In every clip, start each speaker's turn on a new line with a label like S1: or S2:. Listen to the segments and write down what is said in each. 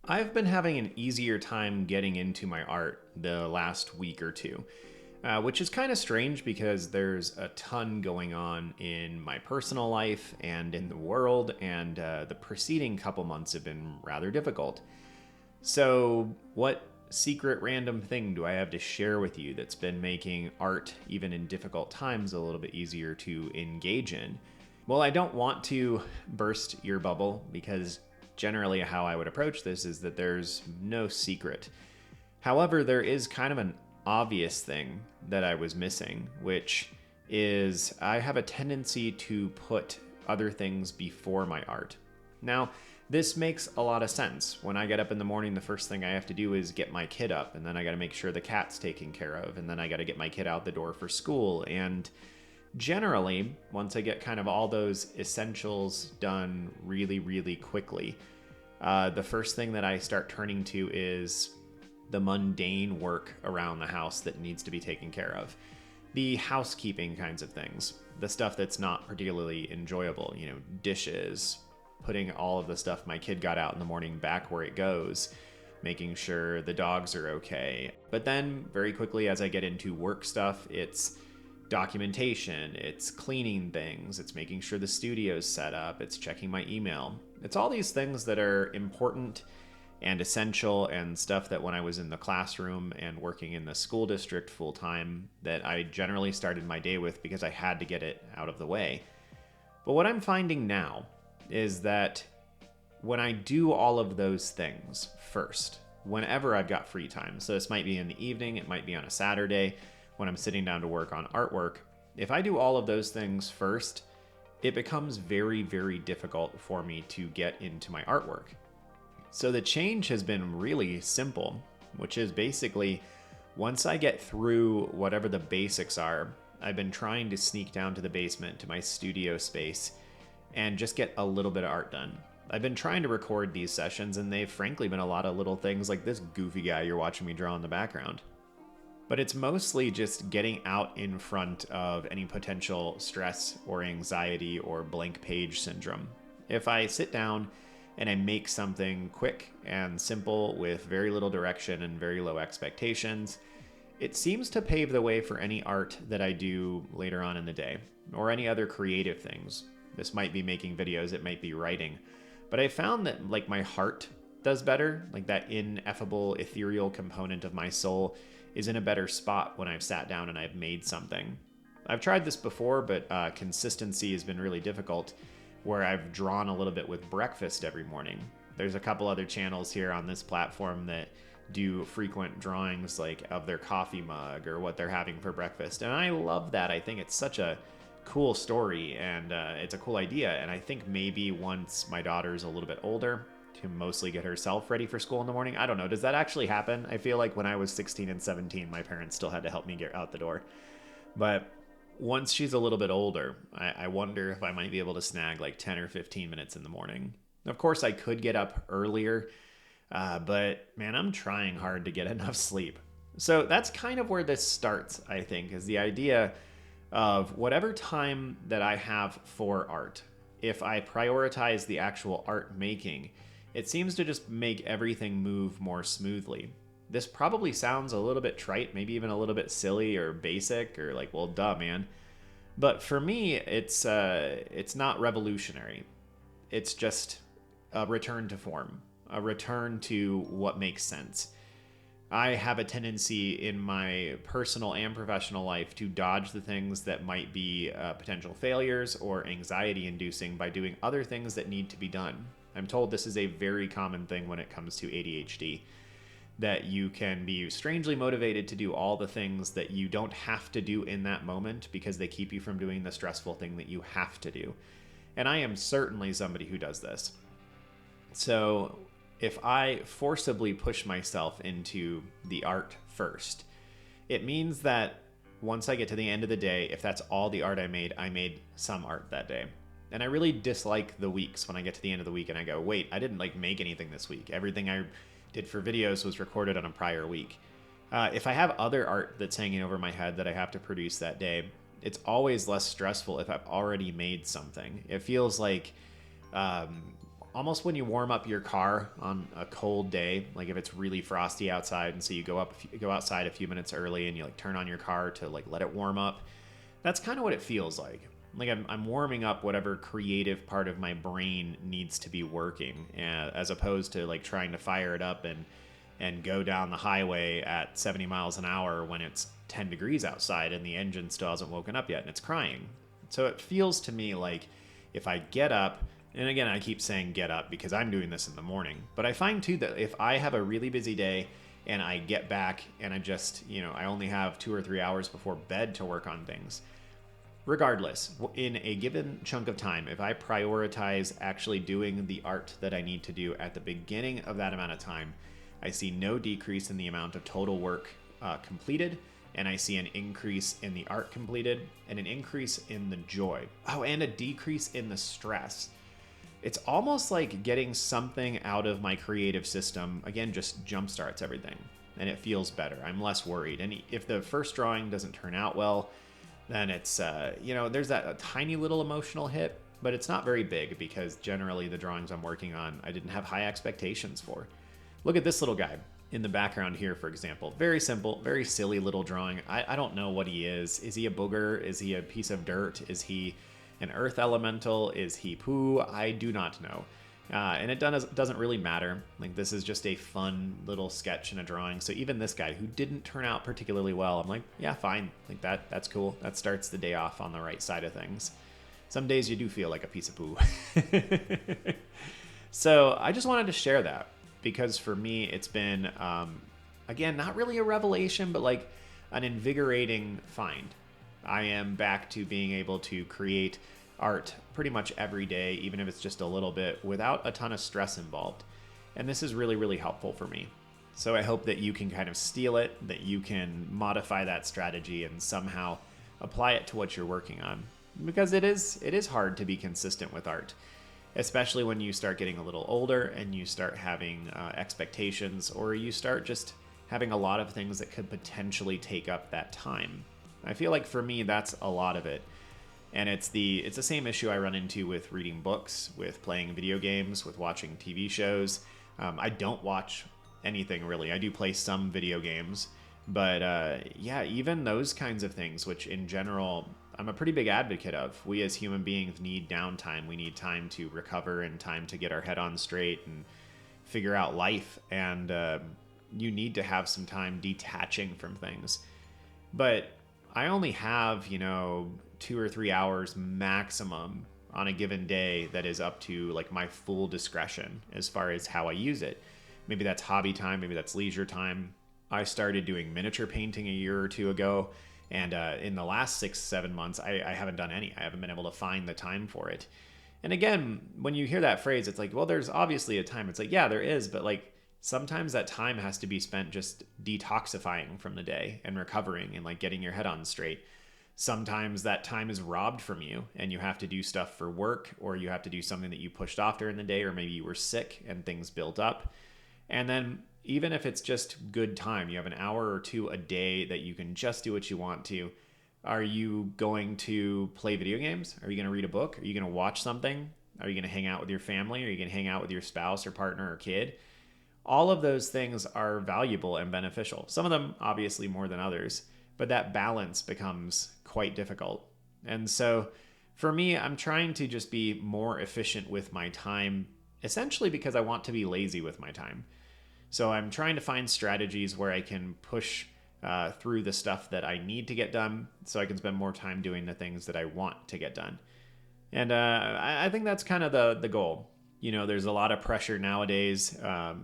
S1: I've been having an easier time getting into my art the last week or two, which is kind of strange because there's a ton going on in my personal life and in the world, and the preceding couple months have been rather difficult. So, what secret random thing do I have to share with you that's been making art, even in difficult times, a little bit easier to engage in? Well, I don't want to burst your bubble because generally how I would approach this is that there's no secret. However, there is kind of an obvious thing that I was missing, which is I have a tendency to put other things before my art. Now, this makes a lot of sense. When I get up in the morning, the first thing I have to do is get my kid up, and then I got to make sure the cat's taken care of, and then I got to get my kid out the door for school. And generally, once I get kind of all those essentials done really, really quickly, the first thing that I start turning to is the mundane work around the house that needs to be taken care of. The housekeeping kinds of things, the stuff that's not particularly enjoyable, dishes, putting all of the stuff my kid got out in the morning back where it goes, making sure the dogs are okay. But then very quickly as I get into work stuff, it's documentation, it's cleaning things, it's making sure the studio's set up, it's checking my email. It's all these things that are important and essential and stuff that when I was in the classroom and working in the school district full time that I generally started my day with because I had to get it out of the way. But what I'm finding now is that when I do all of those things first, whenever I've got free time, so this might be in the evening, it might be on a Saturday when I'm sitting down to work on artwork, if I do all of those things first, it becomes very, very difficult for me to get into my artwork. So the change has been really simple, which is basically once I get through whatever the basics are, I've been trying to sneak down to the basement to my studio space and just get a little bit of art done. I've been trying to record these sessions, and they've frankly been a lot of little things like this goofy guy you're watching me draw in the background. But it's mostly just getting out in front of any potential stress or anxiety or blank page syndrome. If I sit down and I make something quick and simple with very little direction and very low expectations, it seems to pave the way for any art that I do later on in the day, or any other creative things. This might be making videos, it might be writing. But I found that my heart does better, like that ineffable, ethereal component of my soul is in a better spot when I've sat down and I've made something. I've tried this before, but consistency has been really difficult, where I've drawn a little bit with breakfast every morning. There's a couple other channels here on this platform that do frequent drawings of their coffee mug or what they're having for breakfast. And I love that. I think it's such a cool story and it's a cool idea. And I think maybe once my daughter's a little bit older, to mostly get herself ready for school in the morning. I don't know. Does that actually happen? I feel like when I was 16 and 17, my parents still had to help me get out the door. But once she's a little bit older, I wonder if I might be able to snag 10 or 15 minutes in the morning. Of course, I could get up earlier, but man, I'm trying hard to get enough sleep. So that's kind of where this starts, I think, is the idea of whatever time that I have for art. If I prioritize the actual art making, it seems to just make everything move more smoothly. This probably sounds a little bit trite, maybe even a little bit silly or basic or well, duh, man. But for me, it's not revolutionary. It's just a return to form, a return to what makes sense. I have a tendency in my personal and professional life to dodge the things that might be potential failures or anxiety inducing by doing other things that need to be done. I'm told this is a very common thing when it comes to ADHD, that you can be strangely motivated to do all the things that you don't have to do in that moment because they keep you from doing the stressful thing that you have to do. And I am certainly somebody who does this. So if I forcibly push myself into the art first, it means that once I get to the end of the day, if that's all the art I made some art that day. And I really dislike the weeks when I get to the end of the week and I go, wait, I didn't make anything this week. Everything I did for videos was recorded on a prior week. If I have other art that's hanging over my head that I have to produce that day, it's always less stressful if I've already made something. It feels like almost when you warm up your car on a cold day, like if it's really frosty outside, and so you go outside a few minutes early and you like turn on your car to like let it warm up. That's kind of what it feels like. Like I'm warming up whatever creative part of my brain needs to be working, as opposed to like trying to fire it up and go down the highway at 70 miles an hour when it's 10 degrees outside and the engine still hasn't woken up yet and it's crying. So it feels to me like if I get up, and again, I keep saying get up because I'm doing this in the morning, but I find too that if I have a really busy day and I get back and I just, I only have 2 or 3 hours before bed to work on things. Regardless, in a given chunk of time, if I prioritize actually doing the art that I need to do at the beginning of that amount of time, I see no decrease in the amount of total work completed, and I see an increase in the art completed, and an increase in the joy. Oh, and a decrease in the stress. It's almost like getting something out of my creative system, again, just jumpstarts everything, and it feels better. I'm less worried. And if the first drawing doesn't turn out well, then it's, there's that a tiny little emotional hit, but it's not very big because generally the drawings I'm working on, I didn't have high expectations for. Look at this little guy in the background here, for example. Very simple, very silly little drawing. I don't know what he is. Is he a booger? Is he a piece of dirt? Is he an earth elemental? Is he poo? I do not know. And it doesn't really matter. Like, this is just a fun little sketch and a drawing. So even this guy who didn't turn out particularly well, I'm like, yeah, fine. Like that's cool. That starts the day off on the right side of things. Some days you do feel like a piece of poo. So I just wanted to share that because for me, it's been, again, not really a revelation, but like an invigorating find. I am back to being able to create art pretty much every day, even if it's just a little bit, without a ton of stress involved. And this is really, really helpful for me. So I hope that you can kind of steal it, that you can modify that strategy and somehow apply it to what you're working on. Because it is hard to be consistent with art, especially when you start getting a little older and you start having expectations, or you start just having a lot of things that could potentially take up that time. I feel like for me, that's a lot of it. And it's the same issue I run into with reading books, with playing video games, with watching TV shows. I don't watch anything really. I do play some video games, but even those kinds of things, which in general, I'm a pretty big advocate of. We as human beings need downtime. We need time to recover and time to get our head on straight and figure out life. And you need to have some time detaching from things. But I only have, 2 or 3 hours maximum on a given day that is up to like my full discretion as far as how I use it. Maybe that's hobby time, maybe that's leisure time. I started doing miniature painting a year or two ago, and in the last 6-7 months, I haven't done any. I haven't been able to find the time for it. And again, when you hear that phrase, it's like, well, there's obviously a time. It's like, yeah, there is, but like sometimes that time has to be spent just detoxifying from the day and recovering and like getting your head on straight. Sometimes that time is robbed from you and you have to do stuff for work, or you have to do something that you pushed off during the day, or maybe you were sick and things built up. And then even if it's just good time, you have an hour or two a day that you can just do what you want to. Are you going to play video games? Are you going to read a book? Are you going to watch something? Are you going to hang out with your family? Are you going to hang out with your spouse or partner or kid? All of those things are valuable and beneficial. Some of them obviously more than others, but that balance becomes quite difficult. And so for me, I'm trying to just be more efficient with my time, essentially because I want to be lazy with my time. So I'm trying to find strategies where I can push through the stuff that I need to get done so I can spend more time doing the things that I want to get done. And I think that's kind of the goal. There's a lot of pressure nowadays,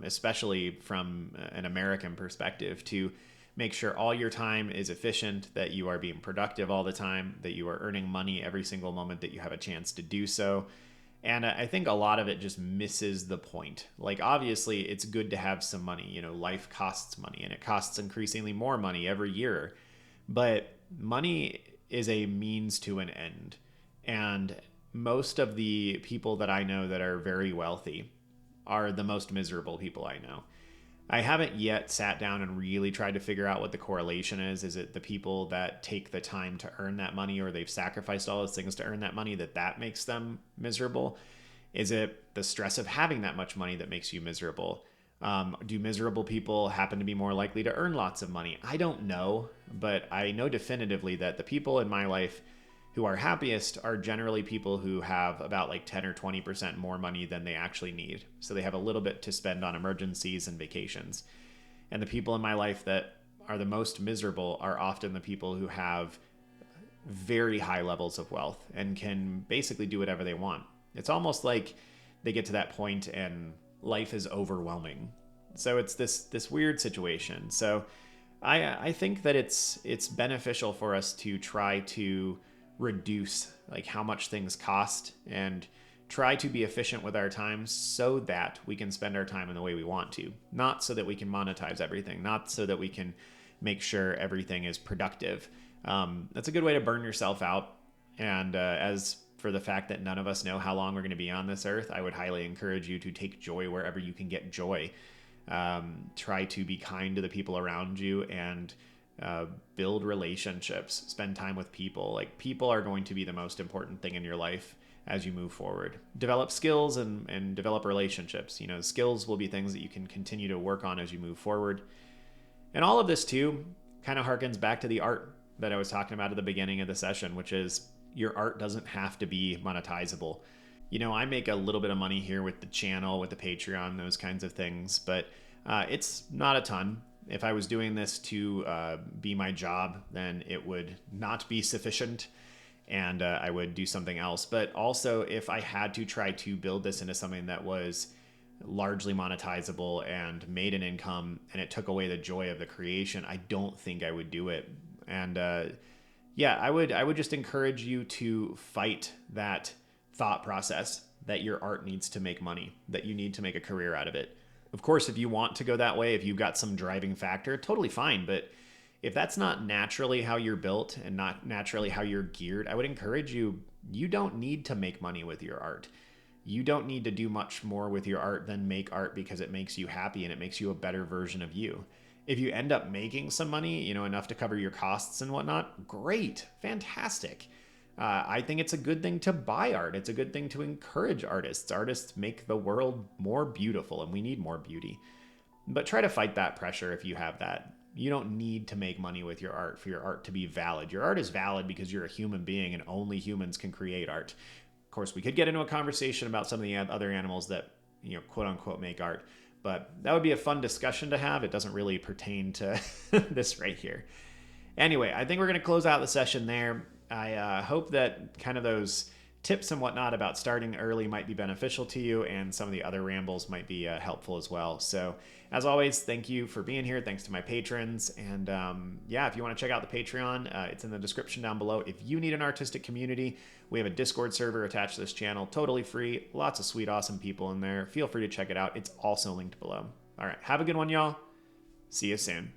S1: especially from an American perspective, to make sure all your time is efficient, that you are being productive all the time, that you are earning money every single moment that you have a chance to do so. And I think a lot of it just misses the point. Like, obviously, it's good to have some money. Life costs money, and it costs increasingly more money every year. But money is a means to an end. And most of the people that I know that are very wealthy are the most miserable people I know. I haven't yet sat down and really tried to figure out what the correlation is. Is it the people that take the time to earn that money, or they've sacrificed all those things to earn that money, that makes them miserable? Is it the stress of having that much money that makes you miserable? Do miserable people happen to be more likely to earn lots of money? I don't know, but I know definitively that the people in my life who are happiest are generally people who have about like 10 or 20% more money than they actually need. So they have a little bit to spend on emergencies and vacations. And the people in my life that are the most miserable are often the people who have very high levels of wealth and can basically do whatever they want. It's almost like they get to that point and life is overwhelming. So it's this weird situation. So I think that it's beneficial for us to try to reduce like how much things cost and try to be efficient with our time so that we can spend our time in the way we want to, not so that we can monetize everything, not so that we can make sure everything is productive. That's a good way to burn yourself out. And as for the fact that none of us know how long we're going to be on this earth, I would highly encourage you to take joy wherever you can get joy. Try to be kind to the people around you and build relationships, spend time with people. Like, people are going to be the most important thing in your life as you move forward. Develop skills and develop relationships. You know, skills will be things that you can continue to work on as you move forward. And all of this too kind of harkens back to the art that I was talking about at the beginning of the session, which is your art doesn't have to be monetizable. You know, I make a little bit of money here with the channel, with the Patreon, those kinds of things, but it's not a ton. If I was doing this to be my job, then it would not be sufficient, and I would do something else. But also, if I had to try to build this into something that was largely monetizable and made an income, and it took away the joy of the creation, I don't think I would do it. And yeah, I would just encourage you to fight that thought process that your art needs to make money, that you need to make a career out of it. Of course, if you want to go that way, if you've got some driving factor, totally fine. But if that's not naturally how you're built and not naturally how you're geared, I would encourage you, you don't need to make money with your art. You don't need to do much more with your art than make art because it makes you happy and it makes you a better version of you. If you end up making some money, you know, enough to cover your costs and whatnot, great, fantastic. I think it's a good thing to buy art. It's a good thing to encourage artists. Artists make the world more beautiful, and we need more beauty. But try to fight that pressure if you have that. You don't need to make money with your art for your art to be valid. Your art is valid because you're a human being, and only humans can create art. Of course, we could get into a conversation about some of the other animals that, you know, quote unquote, make art. But that would be a fun discussion to have. It doesn't really pertain to this right here. Anyway, I think we're going to close out the session there. I hope that kind of those tips and whatnot about starting early might be beneficial to you, and some of the other rambles might be helpful as well. So as always, thank you for being here. Thanks to my patrons. And yeah, if you want to check out the Patreon, it's in the description down below. If you need an artistic community, we have a Discord server attached to this channel, totally free. Lots of sweet, awesome people in there. Feel free to check it out. It's also linked below. All right, have a good one, y'all. See you soon.